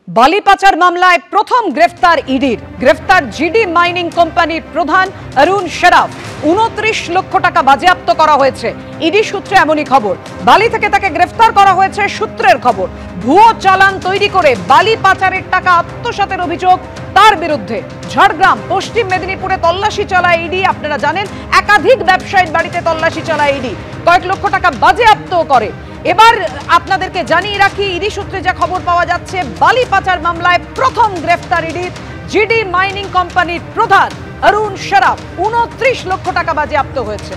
বালি পাচার মামলায় প্রথম গ্রেফতার ইডির। গ্রেফতার জিডি মাইনিং কোম্পানির প্রধান অরুণ শরাফ। ২৯ লক্ষ টাকা বাজেয়াপ্ত করা হয়েছে। ইডি সূত্রে এমনই খবর। বালি থেকে তাকে গ্রেফতার করা হয়েছে সূত্রের খবর। ভুয়ো চালান তৈরি করে বালি পাচারের টাকা আত্মসাতের অভিযোগ তার বিরুদ্ধে। ঝাড়গ্রাম, পশ্চিম মেদিনীপুরে তল্লাশি চালায় ইডি। আপনারা জানেন, একাধিক ব্যবসায়ীর বাড়িতে তল্লাশি চালায় ইডি, কয়েক লক্ষ টাকা বাজেয়াপ্ত করে। এবার আপনাদেরকে জানিয়ে রাখি, ইডি সূত্রে যা খবর পাওয়া যাচ্ছে, বালি পাচার মামলায় প্রথম গ্রেফতার ইডির জিডি মাইনিং কোম্পানির প্রধান অরুণ শরাফ। ২৯ লক্ষ টাকা বাজেয়াপ্ত হয়েছে।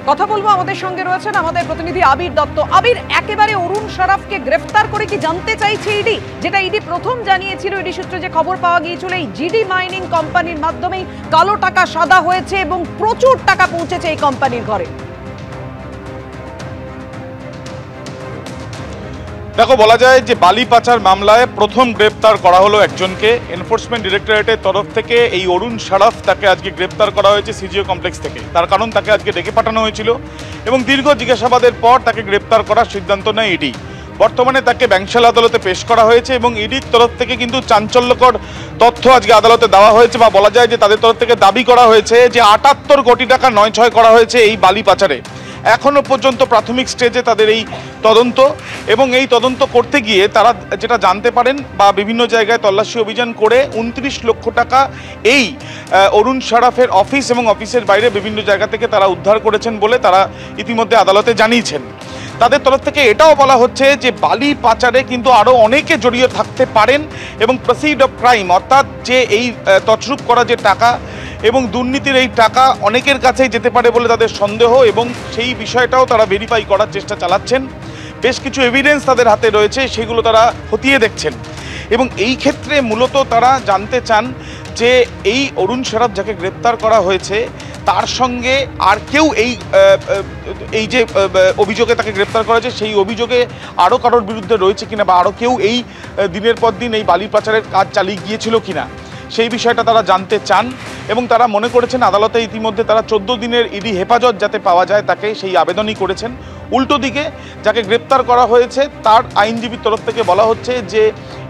কথা বলবো, আমাদের সঙ্গে রয়েছেন আমাদের প্রতিনিধি আবির দত্ত। আবির, একেবারে অরুণ শরাফকে গ্রেফতার করে কি জানতে চাইছে ইডি? যেটা ইডি প্রথম জানিয়েছিল, ইডি সূত্রে যে খবর পাওয়া গিয়েছিল, এই জিডি মাইনিং কোম্পানির মাধ্যমেই কালো টাকা সাদা হয়েছে এবং প্রচুর টাকা পৌঁছেছে এই কোম্পানির ঘরে। দেখো, বলা যায় যে বালি পাচার মামলায় প্রথম গ্রেপ্তার করা হলো একজনকে। এনফোর্সমেন্ট ডিরেক্টরেটের তরফ থেকে এই অরুণ শরাফ, তাকে আজকে গ্রেপ্তার করা হয়েছে সিজিও কমপ্লেক্স থেকে। তার কারণ, তাকে আজকে ডেকে পাঠানো হয়েছিল এবং দীর্ঘ জিজ্ঞাসাবাদের পর তাকে গ্রেপ্তার করার সিদ্ধান্ত নেয় ইডি। বর্তমানে তাকে ব্যাংশাল আদালতে পেশ করা হয়েছে এবং ইডির তরফ থেকে কিন্তু চাঞ্চল্যকর তথ্য আজকে আদালতে দেওয়া হয়েছে, বা বলা যায় যে তাদের তরফ থেকে দাবি করা হয়েছে যে ৭৮ কোটি টাকা নয়-ছয় করা হয়েছে এই বালি পাচারে। এখনো পর্যন্ত প্রাথমিক স্টেজে তাদের এই তদন্ত, এবং এই তদন্ত করতে গিয়ে তারা যেটা জানতে পারেন, বা বিভিন্ন জায়গায় তল্লাশি অভিযান করে ২৯ লক্ষ টাকা এই অরুণ শরাফের অফিস এবং অফিসের বাইরে বিভিন্ন জায়গা থেকে তারা উদ্ধার করেছেন বলে তারা ইতিমধ্যে আদালতে জানিয়েছেন। তাদের তরফ থেকে এটাও বলা হচ্ছে যে বালি পাচারে কিন্তু আরও অনেকে জড়িয়ে থাকতে পারেন এবং প্রসিড অফ ক্রাইম, অর্থাৎ যে এই তছরূপ করা যে টাকা এবং দুর্নীতির এই টাকা অনেকের কাছেই যেতে পারে বলে তাদের সন্দেহ, এবং সেই বিষয়টাও তারা ভেরিফাই করার চেষ্টা চালাচ্ছেন। বেশ কিছু এভিডেন্স তাদের হাতে রয়েছে, সেগুলো তারা খতিয়ে দেখছেন। এবং এই ক্ষেত্রে মূলত তারা জানতে চান যে এই অরুণ শরাফ যাকে গ্রেপ্তার করা হয়েছে, তার সঙ্গে আর কেউ এই যে অভিযোগে তাকে গ্রেপ্তার করা হয়েছে, সেই অভিযোগে আরও কারোর বিরুদ্ধে রয়েছে কিনা, বা আরও কেউ এই দিনের পর দিন এই বালি পাচারের কাজ চালিয়ে গিয়েছিল কিনা, সেই বিষয়টা তারা জানতে চান। এবং তারা মনে করেছেন, আদালতে ইতিমধ্যে তারা ১৪ দিনের ইডি হেফাজত যাতে পাওয়া যায় তাকে, সেই আবেদনই করেছেন। উল্টো দিকে যাকে গ্রেপ্তার করা হয়েছে তার আইনজীবীর তরফ থেকে বলা হচ্ছে যে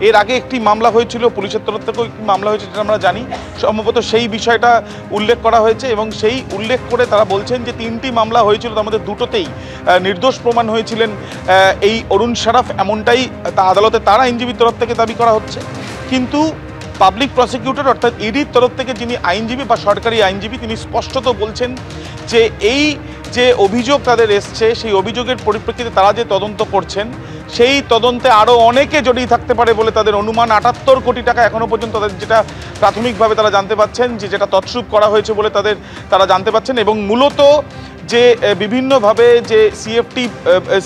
এর আগে একটি মামলা হয়েছিল, পুলিশের তরফ থেকেও একটি মামলা হয়েছে, যেটা আমরা জানি। সম্ভবত সেই বিষয়টা উল্লেখ করা হয়েছে, এবং সেই উল্লেখ করে তারা বলছেন যে ৩টি মামলা হয়েছিল, তার মধ্যে দুটোতেই নির্দোষ প্রমাণ হয়েছিলেন এই অরুণ শরাফ, এমনটাই তা আদালতে তার আইনজীবীর তরফ থেকে দাবি করা হচ্ছে। কিন্তু পাবলিক প্রসিকিউটর অর্থাৎ ইডির তরফ থেকে যিনি আইনজীবী বা সরকারি আইনজীবী, তিনি স্পষ্টত বলছেন যে এই যে অভিযোগ তাদের এসছে, সেই অভিযোগের পরিপ্রেক্ষিতে তারা যে তদন্ত করছেন, সেই তদন্তে আরও অনেকে জড়িয়ে থাকতে পারে বলে তাদের অনুমান। ৭৮ কোটি টাকা এখনও পর্যন্ত তাদের যেটা প্রাথমিকভাবে তারা জানতে পাচ্ছেন যে যেটা তছরূপ করা হয়েছে বলে তারা জানতে পাচ্ছেন। এবং মূলত যে বিভিন্নভাবে যে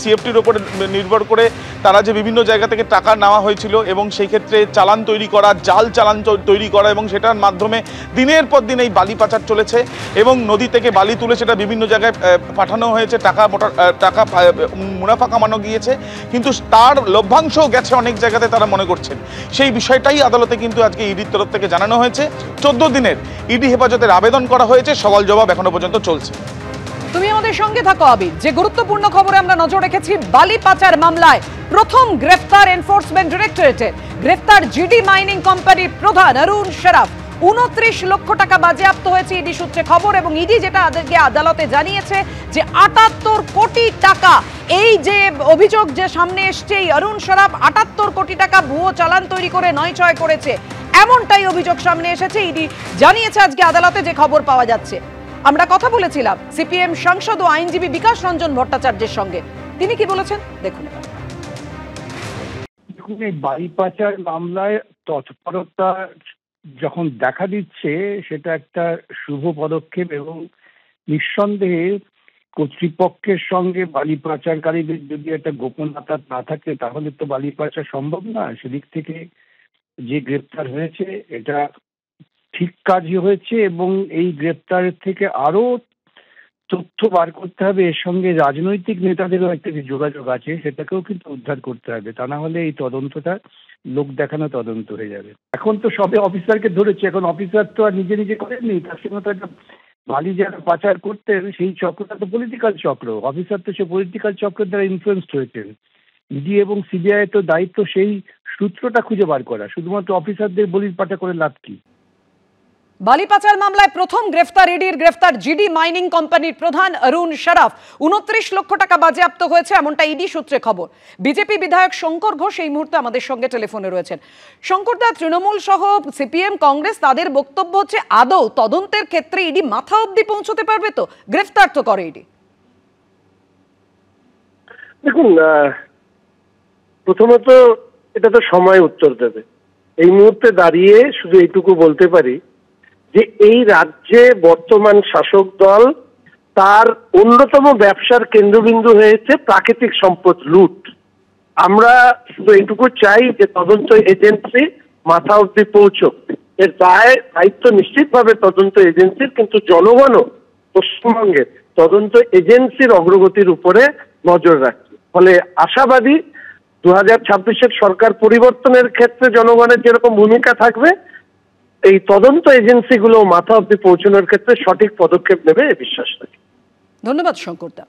সিএফটির ওপরে নির্ভর করে তারা যে বিভিন্ন জায়গা থেকে টাকা নেওয়া হয়েছিল, এবং সেই ক্ষেত্রে চালান তৈরি করা, জাল চালান তৈরি করা, এবং সেটার মাধ্যমে দিনের পর দিন এই বালি পাচার চলেছে, এবং নদী থেকে বালি তুলে সেটা বিভিন্ন জায়গায় পাঠানো হয়েছে, টাকা মুনাফা কামানো গিয়েছে, কিন্তু তার লভ্যাংশও গেছে অনেক জায়গাতে তারা মনে করছেন। সেই বিষয়টাই আদালতে কিন্তু আজকে ইডির তরফ থেকে জানানো হয়েছে। ১৪ দিনের ইডি হেফাজতের আবেদন করা হয়েছে, সওয়াল জবাব এখনো পর্যন্ত চলছে। তুমি আমাদের সঙ্গে থাকো আবির। যে গুরুত্বপূর্ণ খবরে আমরা নজর রেখেছি, বালি পাচার মামলায় প্রথম গ্রেফতার এনফোর্সমেন্ট ডিরেক্টরেটের। গ্রেফতার জিডি মাইনিং কোম্পানির প্রধান অরুণ শরাফ। ২৯ লক্ষ টাকা বাজেয়াপ্ত হয়েছে ইডি সূত্রে খবর, এবং ইডি যেটা আদালতে জানিয়েছে যে ৭৮ কোটি টাকা, এই যে অভিযোগ যে সামনে এসছে, এই অরুণ শরাফ ৭৮ কোটি টাকা ভুয়ো চালান তৈরি করে নয়-ছয় করেছে, এমনটাই অভিযোগ সামনে এসেছে। ইডি জানিয়েছে আজকে আদালতে, যে খবর পাওয়া যাচ্ছে। আমরা কথা বলেছিলাম সিপিএম সাংসদ ও আইনজীবী বিকাশ রঞ্জন ভট্টাচার্যের সঙ্গে, তিনি কি বলেছেন দেখুন। দেখুন, এই বালি পাচার মামলায় তৎপরতা যখন দেখা দিচ্ছে, সেটা একটা শুভ পদক্ষেপ, এবং নিঃসন্দেহে কর্তৃপক্ষের সঙ্গে বালি পাচারকারীদের যদি একটা গোপনতা না থাকে, তাহলে তো বালি পাচার সম্ভব না। সেদিক থেকে যে গ্রেপ্তার হয়েছে, এটা ঠিক কাজই হয়েছে, এবং এই গ্রেপ্তারের থেকে আরো তথ্য বার করতে হবে, এর সঙ্গে রাজনৈতিক নেতাদেরও একটা যে যোগাযোগ আছে সেটাকেও কিন্তু উদ্ধার করতে হবে, তা না হলে এই তদন্তটা লোক দেখানো তদন্ত হয়ে যাবে। এখন তো সবে অফিসারকে ধরেছে, এখন অফিসার তো আর নিজে নিজে করেননি, তার সঙ্গে তো একটা বালি যারা পাচার করতেন সেই চক্রটা তো পলিটিক্যাল চক্র, অফিসার তো সে পলিটিক্যাল চক্রের দ্বারা ইনফ্লুয়েন্সড হয়েছেন। ইডি এবং সিবিআই তো দায়িত্ব সেই সূত্রটা খুঁজে বার করা, শুধুমাত্র অফিসারদের বলির পাঠা করে লাভ কি? বালি পাচার মামলায় প্রথম গ্রেফতার ইডির গ্রেফতার জিডি মাইনিং কোম্পানির প্রধান অরুণ শরাফ। 29 লক্ষ টাকা বাজেয়াপ্ত হয়েছে এমনটা ইডি সূত্রে খবর। বিজেপি বিধায়ক শঙ্কর ঘোষ এই মুহূর্তে আমাদের সঙ্গে টেলিফোনে রয়েছেন। শঙ্করদা, তৃণমূল সহ সিপিএম, কংগ্রেস তাদের বক্তব্য হচ্ছে আদৌ তদন্তের ক্ষেত্রে ইডি মাথা অবধি পৌঁছতে পারবে তো? গ্রেফতার তো করে ইডি। দেখুন, প্রথমত এটা তো সময় উত্তর দেবে। এই মুহূর্তে দাঁড়িয়ে শুধু এইটুকু বলতে পারি যে এই রাজ্যে বর্তমান শাসক দল তার অন্যতম ব্যবসার কেন্দ্রবিন্দু হয়েছে প্রাকৃতিক সম্পদ লুট। আমরা শুধু এইটুকু চাই যে তদন্ত এজেন্সি মাথা অব্দি পৌঁছক। এর দায়িত্ব নিশ্চিতভাবে তদন্ত এজেন্সির, কিন্তু জনগণও পশ্চিমবঙ্গের তদন্ত এজেন্সির অগ্রগতির উপরে নজর রাখছে। ফলে আশাবাদী 2026-এর সরকার পরিবর্তনের ক্ষেত্রে জনগণের যেরকম ভূমিকা থাকবে, এই তদন্ত এজেন্সিগুলো মাথা অব্দি পৌঁছানোর ক্ষেত্রে সঠিক পদক্ষেপ নেবে এই বিশ্বাস রাখি। ধন্যবাদ শঙ্করদা।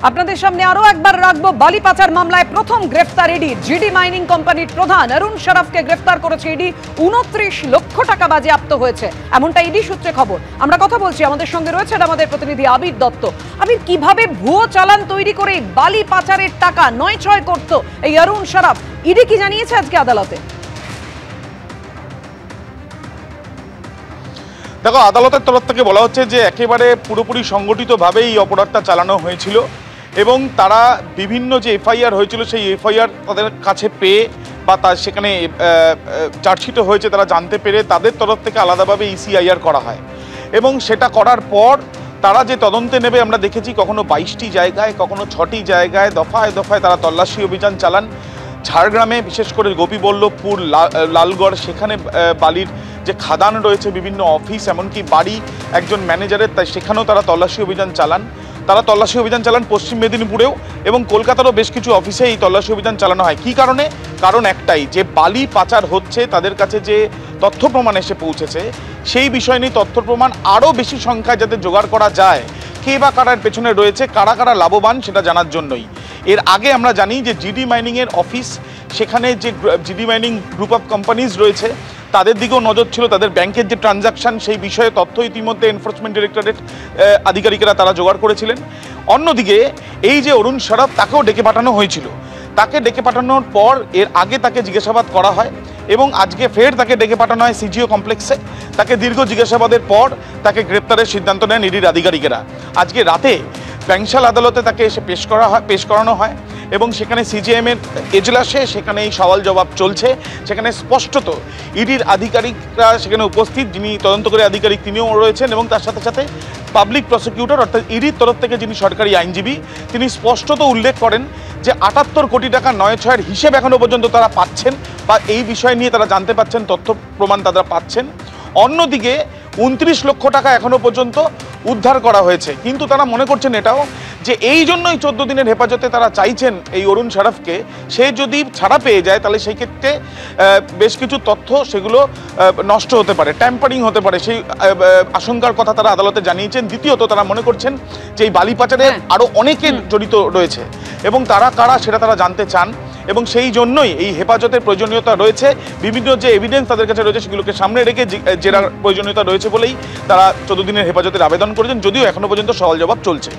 আপনাদের সামনে আরো একবার রাখবো বালি পাচার মামলায় প্রথম গ্রেফতার ইডি। জিডি মাইনিং কোম্পানির প্রধান অরুণ শরাফকে গ্রেফতার করেছে ইডি। 29 লক্ষ টাকা বাজেয়াপ্ত হয়েছে এমনটা ইডি সূত্রে খবর। আমরা কথা বলছি, আমাদের সঙ্গে রয়েছেন আমাদের প্রতিনিধি আবির দত্ত। আবির, কিভাবে ভুয়ো চালান তৈরি করে বালি পাচারের টাকা 9-6 করত এই অরুণ শরাফ, ইডি কি জানিয়েছে আজকে আদালতে? দেখো, আদালতের তরফ থেকে বলা হচ্ছে যে একেবারে পুরোপুরি সংগঠিতভাবে এই অপরাধটা চালানো হয়েছিল এবং তারা বিভিন্ন যে এফআইআর হয়েছিল সেই এফআইআর তাদের কাছে পেয়ে বা তার সেখানে চার্জশিটও হয়েছে তারা জানতে পেরে তাদের তরফ থেকে আলাদাভাবে ইসিআইআর করা হয় এবং সেটা করার পর তারা যে তদন্তে নেবে আমরা দেখেছি কখনো 22টি জায়গায়, কখনো 6টি জায়গায় দফায় দফায় তারা তল্লাশি অভিযান চালান। ঝাড়গ্রামে বিশেষ করে গোপীবল্লভপুর, লালগড়, সেখানে বালির যে খাদান রয়েছে, বিভিন্ন অফিস, এমনকি বাড়ি একজন ম্যানেজারের, তাই সেখানেও তারা তল্লাশি অভিযান চালান। পশ্চিম মেদিনীপুরেও এবং কলকাতারও বেশ কিছু অফিসে এই তল্লাশি অভিযান চালানো হয়। কী কারণে? কারণ একটাই, যে বালি পাচার হচ্ছে, তাদের কাছে যে তথ্য প্রমাণ এসে পৌঁছেছে সেই বিষয় নিয়ে তথ্য প্রমাণ আরও বেশি সংখ্যায় যাতে জোগাড় করা যায়, কে বা কারার পেছনে রয়েছে, কারা কারা লাভবান সেটা জানার জন্যই। এর আগে আমরা জানি যে জিডি মাইনিংয়ের অফিস, সেখানে যে GD mining group of companies রয়েছে তাদের দিকেও নজর ছিল, তাদের ব্যাংকের যে ট্রানজাকশন সেই বিষয়ে তথ্য ইতিমধ্যে এনফোর্সমেন্ট ডিরেক্টরেট আধিকারিকেরা তারা জোগাড় করেছিলেন। অন্যদিকে এই যে অরুণ শরাফ, তাকেও ডেকে পাঠানো হয়েছিল। তাকে ডেকে পাঠানোর পর এর আগে তাকে জিজ্ঞাসাবাদ করা হয় এবং আজকে ফের তাকে ডেকে পাঠানো হয় সিজিও কমপ্লেক্সে। তাকে দীর্ঘ জিজ্ঞাসাবাদের পর তাকে গ্রেপ্তারের সিদ্ধান্ত নেন ইডির আধিকারিকেরা। আজকে রাতে ব্যাংশাল আদালতে তাকে এসে পেশ করানো হয় এবং সেখানে সিজিএমের এজলাসে সেখানে এই সওয়াল জবাব চলছে। সেখানে স্পষ্টত ইডির আধিকারিকরা সেখানে উপস্থিত, যিনি তদন্তকারী আধিকারিক তিনিও রয়েছেন এবং তার সাথে সাথে পাবলিক প্রসিকিউটর অর্থাৎ ইডির তরফ থেকে যিনি সরকারি আইনজীবী তিনি স্পষ্টত উল্লেখ করেন যে 78 কোটি টাকা 9-6-এর হিসেব এখনো পর্যন্ত তারা পাচ্ছেন বা এই বিষয় নিয়ে তারা জানতে পাচ্ছেন, তথ্য প্রমাণ তারা পাচ্ছেন। অন্যদিকে 29 লক্ষ টাকা এখনো পর্যন্ত উদ্ধার করা হয়েছে, কিন্তু তারা মনে করছেন এটাও যে এই জন্যই 14 দিনের হেফাজতে তারা চাইছেন এই অরুণ শরাফকে। সে যদি ছাড়া পেয়ে যায় তাহলে সেই ক্ষেত্রে বেশ কিছু তথ্য সেগুলো নষ্ট হতে পারে, ট্যাম্পারিং হতে পারে, সেই আশঙ্কার কথা তারা আদালতে জানিয়েছেন। দ্বিতীয়ত তারা মনে করছেন যে এই বালি পাচারে আরও অনেকে জড়িত রয়েছে এবং তারা কারা সেটা তারা জানতে চান এবং সেই জন্যই এই হেফাজতের প্রয়োজনীয়তা রয়েছে। বিভিন্ন যে এভিডেন্স তাদের কাছে রয়েছে সেগুলোকে সামনে রেখে জেরার প্রয়োজনীয়তা রয়েছে বলেই তারা 14 দিনের হেফাজতের আবেদন করেছেন, যদিও এখনো পর্যন্ত সওয়াল জবাব চলছে।